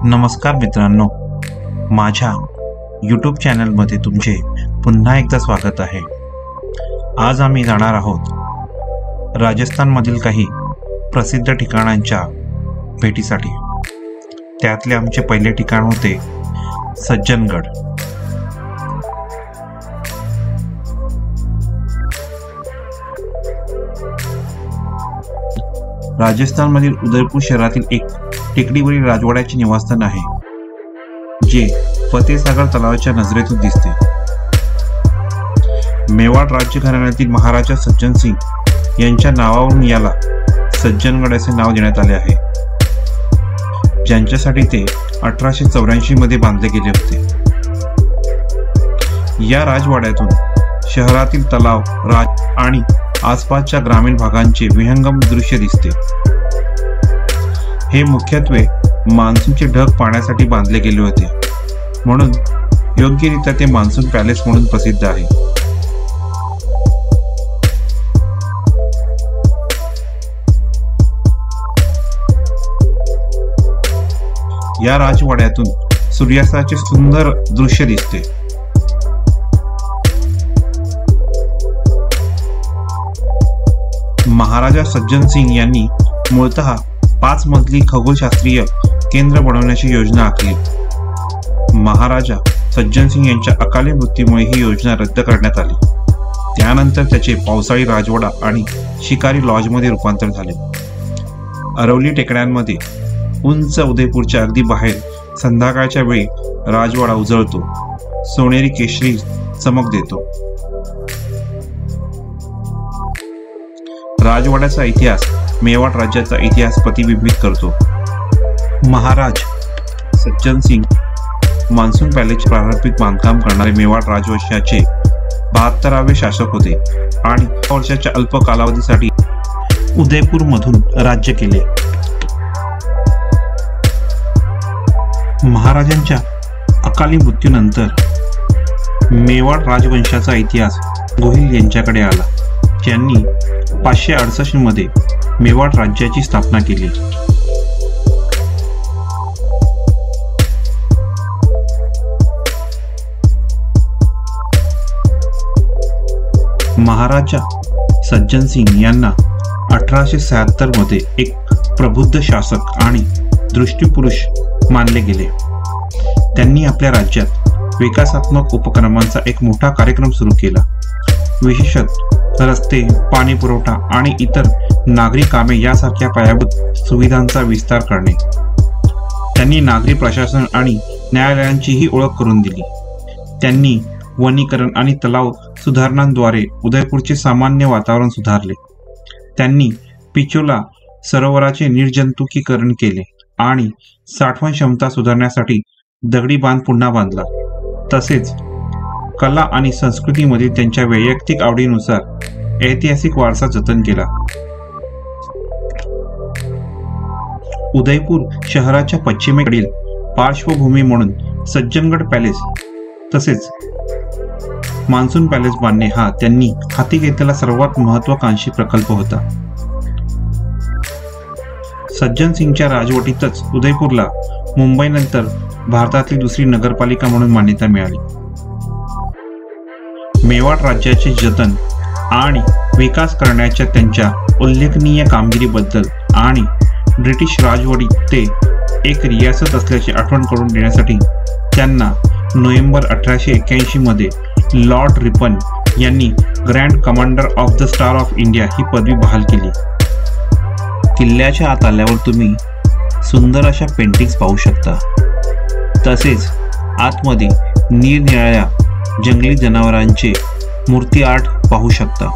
नमस्कार मित्रांनो, माझ्या यूट्यूब चॅनलमध्ये तुमचे पुन्हा एकदा स्वागत आहे। आज आम्ही जाणार आहोत राजस्थानमधील काही प्रसिद्ध ठिकाणांच्या भेटीसाठी। त्यातले आमचे पहिले ठिकाण होते सज्जनगड। राजस्थानमधील उदयपूर शहरातील एक टेकडीवरील राजवाड्याचे निवासस्थान आहे, जे फतेसागर तलावाच्या नजरेतून दिसते। मेवाड राज्य घराण्यातील महाराजा सज्जन सिंग यांच्या नावावरून याला सज्जनगड असे नाव देण्यात आले आहे, ज्यांच्यासाठी ते 1884 मध्ये बांधले गेले होते। या राजवाड्यातून शहरातील तलाव, राज आणि आसपासच्या ग्रामीण भागांचे विहंगम दृश्य दिसते। हे मुख्यत्वे मान्सूनचे ढग पाहण्यासाठी बांधले गेले होते, म्हणून योग्यरित्या ते मान्सून पॅलेस म्हणून प्रसिद्ध आहे। या राजवाड्यातून सूर्यास्ताचे सुंदर दृश्य दिसते। महाराजा सज्जन सिंग यांनी मूळतः 5 मजली खगोलशास्त्रीय केंद्र बनवण्याची योजना आखली। महाराजा सज्जन सिंग यांच्या अकाली मृत्यूमुळे ही योजना रद्द करण्यात आली। त्यानंतर त्याचे पावसाळी राजवाडा आणि शिकारी लॉजमध्ये रूपांतर झाले। अरवली टेकड्यांमध्ये उंच उदयपूरच्या अगदी बाहेर संध्याकाळच्या वेळी राजवाडा उजळतो, सोनेरी केशरी चमक देतो। राजवाड्याचा इतिहास मेवाड राज्याचा इतिहास प्रतिबिंबित करतो। महाराज सज्जन सिंग मान्सून पॅलेसचे प्रारंभिक बांधकाम करणारे मेवाड राजवंशाचे 72वे शासक होते आणि वर्षाच्या अल्प कालावधीसाठी उदयपूर मधून राज्य केले। महाराजांच्या अकाली मृत्यूनंतर मेवाड राजवंशाचा इतिहास गोहिल यांच्याकडे आला, ज्यांनी 568 मध्ये मेवाड राज्याची स्थापना केली। महाराजा सज्जन सिंग यांना 1876 मध्ये एक प्रबुद्ध शासक आणि दृष्टीपुरुष मानले गेले। त्यांनी आपल्या राज्यात विकासात्मक उपक्रमांचा एक मोठा कार्यक्रम सुरू केला, विशेषतः रस्ते, पाणी पुरवठा आणि इतर नागरी कामे यासारख्या पायाभूत सुविधांचा विस्तार करणे। त्यांनी नागरी प्रशासन आणि न्यायालयांचीही ओळख करून दिली। त्यांनी वनीकरण आणि तलाव सुधारणांद्वारे उदयपूरचे सामान्य वातावरण सुधारले। त्यांनी पिचोला सरोवराचे निर्जंतुकीकरण केले आणि साठवण क्षमता सुधारण्यासाठी दगडी बांध पुन्हा बांधला। तसेच कला आणि संस्कृतीमध्ये त्यांच्या वैयक्तिक आवडीनुसार ऐतिहासिक वारसा जतन केला। उदयपूर शहराच्या पश्चिमेकडील पार्श्वभूमी म्हणून सज्जनगड पॅलेस तसेच मान्सून पॅलेस बांधणे हा त्यांनी हाती घेतलेला सर्वात महत्त्वाकांक्षी प्रकल्प होता। सज्जन सिंगच्या राजवटीतच उदयपूरला मुंबईनंतर भारतातली दुसरी नगरपालिका म्हणून मान्यता मिळाली। मेवाड राज्याचे जतन आणि विकास करण्याच्या त्यांच्या उल्लेखनीय कामगिरीबद्दल आणि ब्रिटिश राजवटीत ते एक रियासत असल्याची आठवण करून देण्यासाठी त्यांना नोव्हेंबर 1881 मध्ये लॉर्ड रिपन यांनी grand commander of the star of India ही पदवी बहाल केली। किल्ल्याच्या आत आल्यावर तुम्ही सुंदर अशा पेंटिंग्स पाहू शकता। तसेच आतमध्ये निरनिराळ्या जंगली जनावरांचे मूर्ती आर्ट पाहू शकता।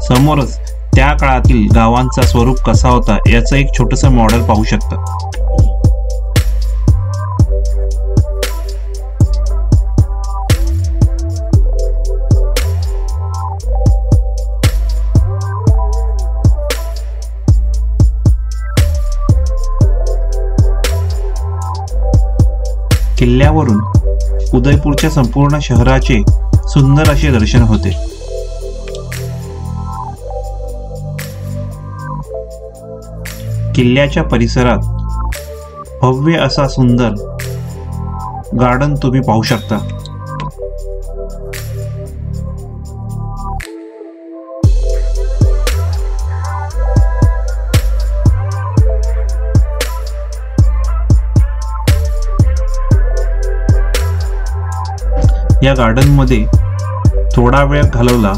समोरच त्या काळातील गावांचा स्वरूप कसा होता याचं एक छोटस मॉडेल पाहू शकता। किल्ल्यावरून उदयपूरच्या संपूर्ण शहराचे सुंदर असे दर्शन होते। किल्ल्याच्या परिसरात भव्य असा सुंदर गार्डन तुम्ही पाहू शकता. या गार्डन मध्ये थोडा वेळ घालवला,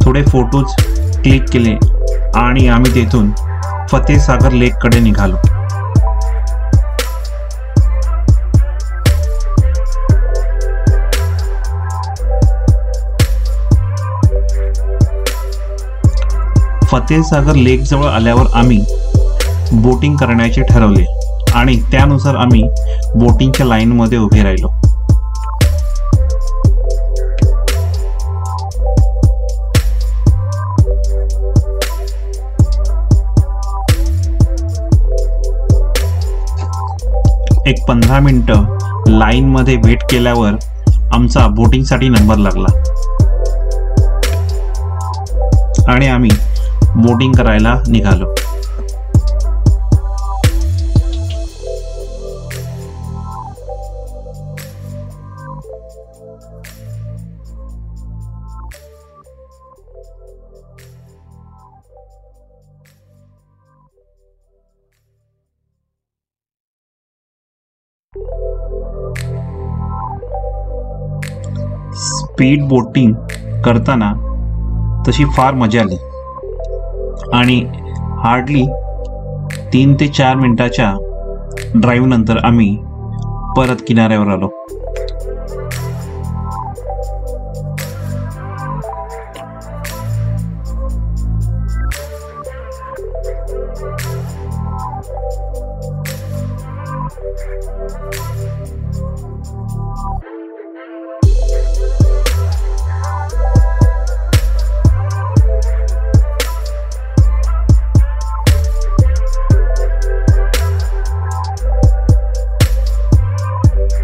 थोडे फोटोज क्लिक केले आणि आम्ही तेथून फतेसागर लेक कडे निघालो. फतेसागर लेक जवळ आल्यावर आम्ही बोटिंग करण्याचे ठरवले आणि त्यानुसार आम्ही बोटिंगच्या लाईन मध्ये उभे राहिलो. एक 15 मिनिटं लाईन मध्ये वेट केल्यावर आमचा बोटिंगसाठी नंबर लागला आणि आम्ही बोटिंग करायला निघालो. स्पीड बोटिंग करताना तशी फार मजा आली आणि हार्डली 3 ते 4 मिनिटाच्या ड्राईव्ह नंतर आम्ही परत किनाऱ्यावर आलो.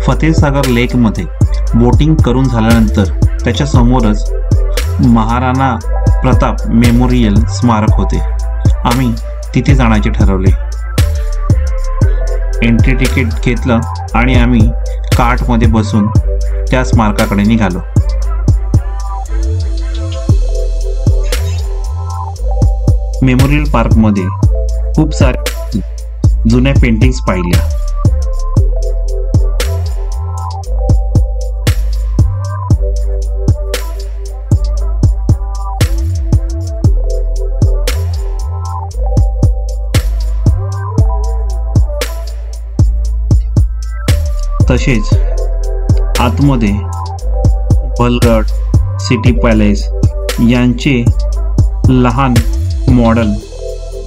फतेसागर लेक मध्ये बोटिंग करून झाल्यानंतर त्याच्या समोरच महाराणा प्रताप मेमोरियल स्मारक होते. आम्ही तिथे जाण्याचे ठरवले. एंट्री तिकीट घेतलं आणि आम्ही कार्ट मध्ये बसून त्या स्मारकाकडे निघालो. मेमोरियल पार्क मध्ये खूप सारे जुन्या पेंटिंग्स पाहिल्या. तसेच आतमध्ये पलगड, सिटी पॅलेस यांचे लहान मॉडेल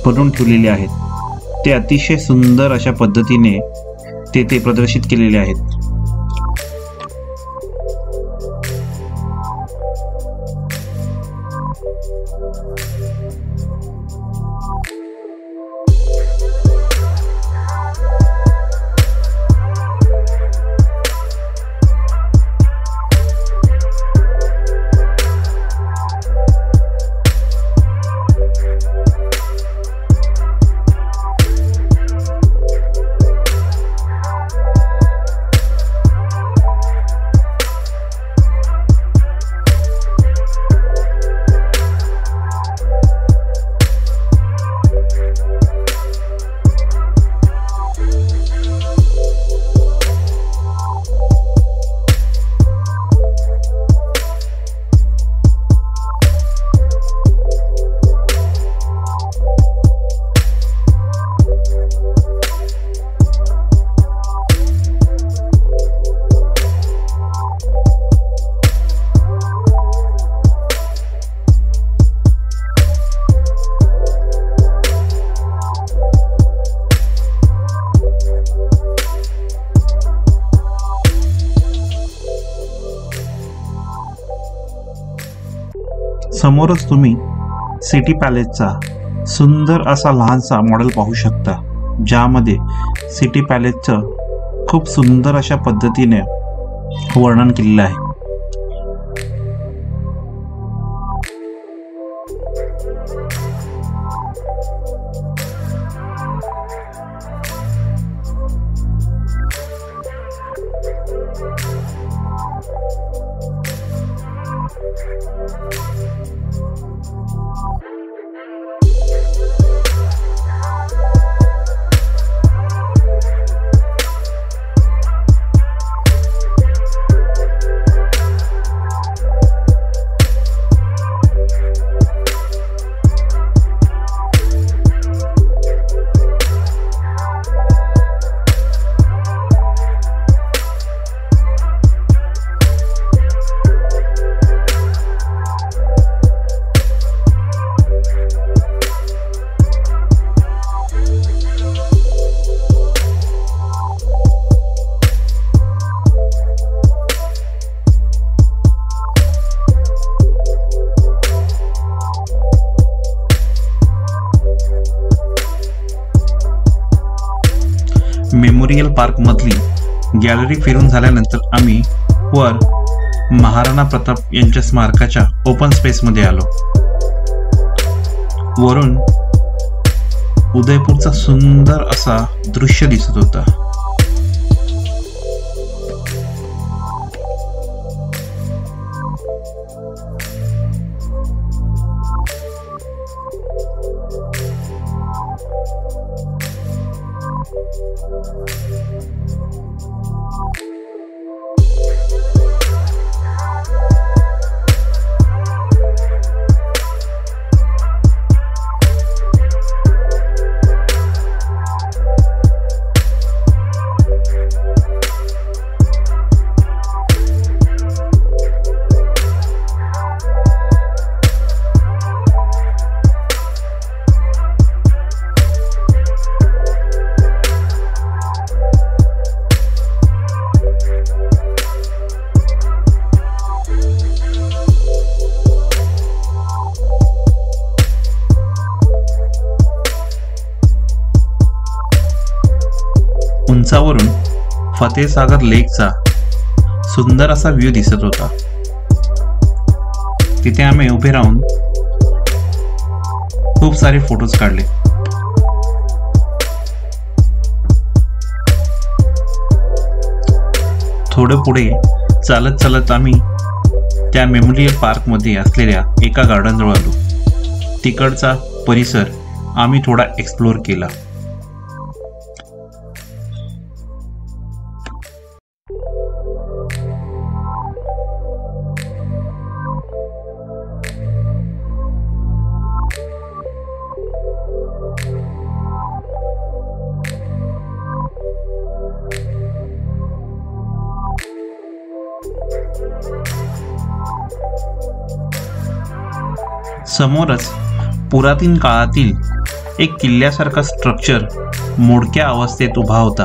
बनवून ठेवलेले आहेत. ते अतिशय सुंदर अशा पद्धतीने ते प्रदर्शित केलेले आहेत. समोरच तुम्ही सिटी पॅलेसचा सुंदर असा लहानसा मॉडेल पाहू शकता, ज्यामध्ये सिटी पॅलेसचं खूप सुंदर अशा पद्धतीने वर्णन केलेलं आहे. मेमोरियल पार्क मधली गॅलरी फिरून झाल्यानंतर आम्ही वर महाराणा प्रताप यांच्या स्मारकाच्या ओपन स्पेस मध्ये आलो. वरून उदयपूरचा सुंदर असा दृश्य दिसत होता. उंचावरून फतेसागर लेकचा सुंदर असा व्ह्यू दिसत होता. तिथे आम्ही उभे राहून खूप सारे फोटोज काढले. थोडे पुढे चालत चालत आम्ही त्या मेमोरियल पार्क मध्ये असलेल्या एका गार्डन जवळ आलो. तिकडचा परिसर आम्ही थोडा एक्सप्लोर केला. समोरच पुरातन काळातील एक किल्ल्यासारखा स्ट्रक्चर मोडक्या अवस्थेत उभा होता.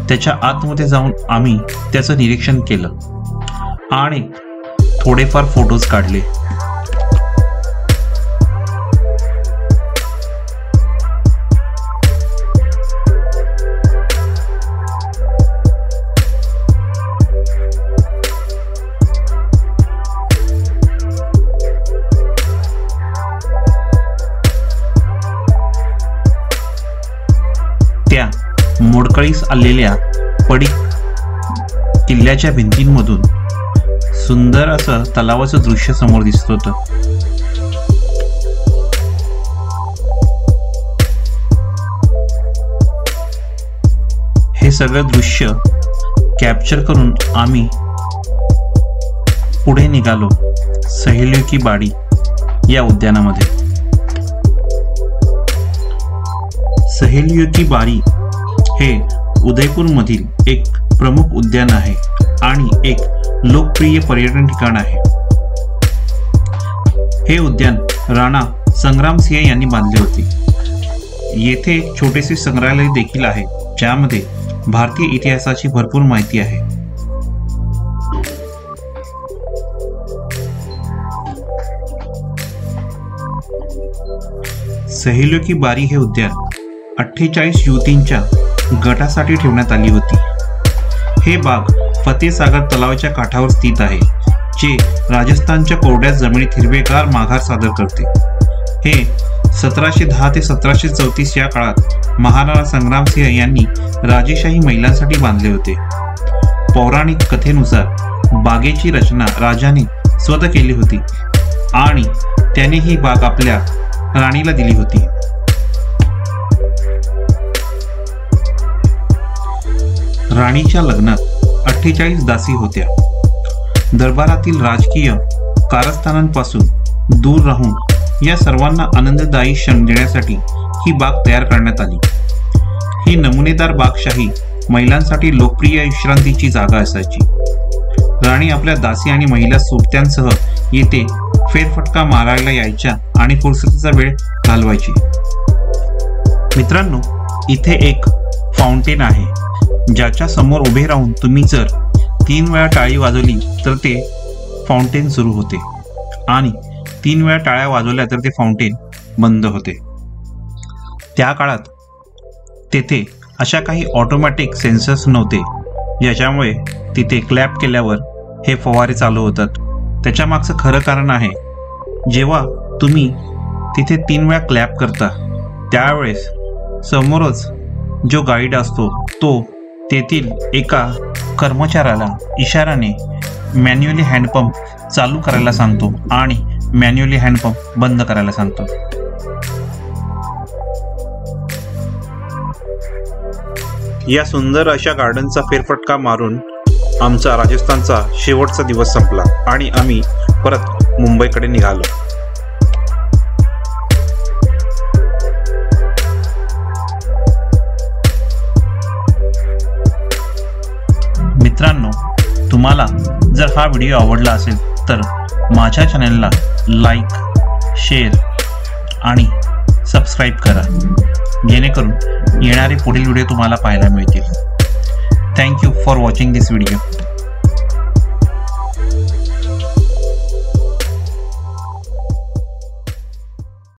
त्याच्या आतमध्ये जाऊन आम्ही त्याचं निरीक्षण केलं आणि थोडेफार फोटोज काढले. त्या मोडकळीस आलेल्या पडीक किल्ल्याच्या भिंतींमधून सुंदर असं तलावाचं दृश्य समोर दिसत होतं. हे सगळं दृश्य कॅप्चर करून आम्ही पुढे निघालो सहेलियों की बाड़ी या उद्यानामध्ये. सहेलियों की बाड़ी हे उदयपूर मधील एक प्रमुख उद्यान आहे आणि एक लोकप्रिय पर्यटन ठिकाण आहे. हे उद्यान राणा संग्रामसिंह यांनी बांधले होते. येथे एक छोटेसे संग्रहालय देखील आहे ज्यामध्ये भारतीय इतिहासाची भरपूर माहिती आहे. सहेलियों की बाड़ी हे उद्यान 48 युवतींच्या गटासाठी ठेवण्यात आली होती. हे बाग फतेसागर तलावाच्या काठावर स्थित आहे जे राजस्थानच्या कोरड्या जमिनीत हिरवेगार माघार सादर करते. हे 1710 ते 1734 या काळात महाराणा संग्रामसिंह यांनी राजेशाही महिलांसाठी बांधले होते. पौराणिक कथेनुसार बागेची रचना राजाने स्वतः केली होती आणि त्याने ही बाग आपल्या राणीला दिली होती. राणीच्या लग्नात 48 दासी होत्या. दरबारातील राजकीय कारस्थानांपासून दूर राहून या सर्वांना आनंददायी क्षण देण्यासाठी ही बाग तयार करण्यात आली. ही नमुनेदार बागशाही महिलांसाठी लोकप्रिय विश्रांतीची जागा असायची. राणी आपल्या दासी आणि महिला सोबत्यांसह येथे फेरफटका मारायला यायच्या आणि फुरसतीचा वेळ घालवायची. मित्रांनो, इथे एक फाउंटेन आहे, ज्याच्या समोर उभे राहून तुम्ही जर 3 वेळा टाळी वाजवली तर ते फाउंटेन सुरू होते आणि 3 वेळा टाळ्या वाजवल्या तर ते फाउंटेन बंद होते. त्या काळात तेथे अशा काही ऑटोमॅटिक सेन्सर्स नव्हते, ज्याच्यामुळे तिथे क्लॅप केल्यावर हे फवारे चालू होतात. त्याच्या मागचं खरं कारण आहे, जेव्हा तुम्ही तिथे 3 वेळा क्लॅप करता त्यावेळेस समोरच जो गाईड असतो तो तेथील एका कर्मचाऱ्याला इशाराने मॅन्युअली हँडपंप चालू करायला सांगतो आणि मॅन्युअली हँडपंप बंद करायला सांगतो. या सुंदर अशा गार्डनचा फेरफटका मारून आमचा राजस्थानचा शेवटचा दिवस संपला आणि आम्ही परत मुंबईकडे निघालो. मित्रांनो, तुम्हाला जर हा व्हिडिओ आवडला असेल तर माझ्या चॅनलला लाईक, शेअर आणि सबस्क्राईब करा, जेणेकरून येणारे पुढील व्हिडिओ तुम्हाला पाहायला मिळतील. Thank you for watching this video.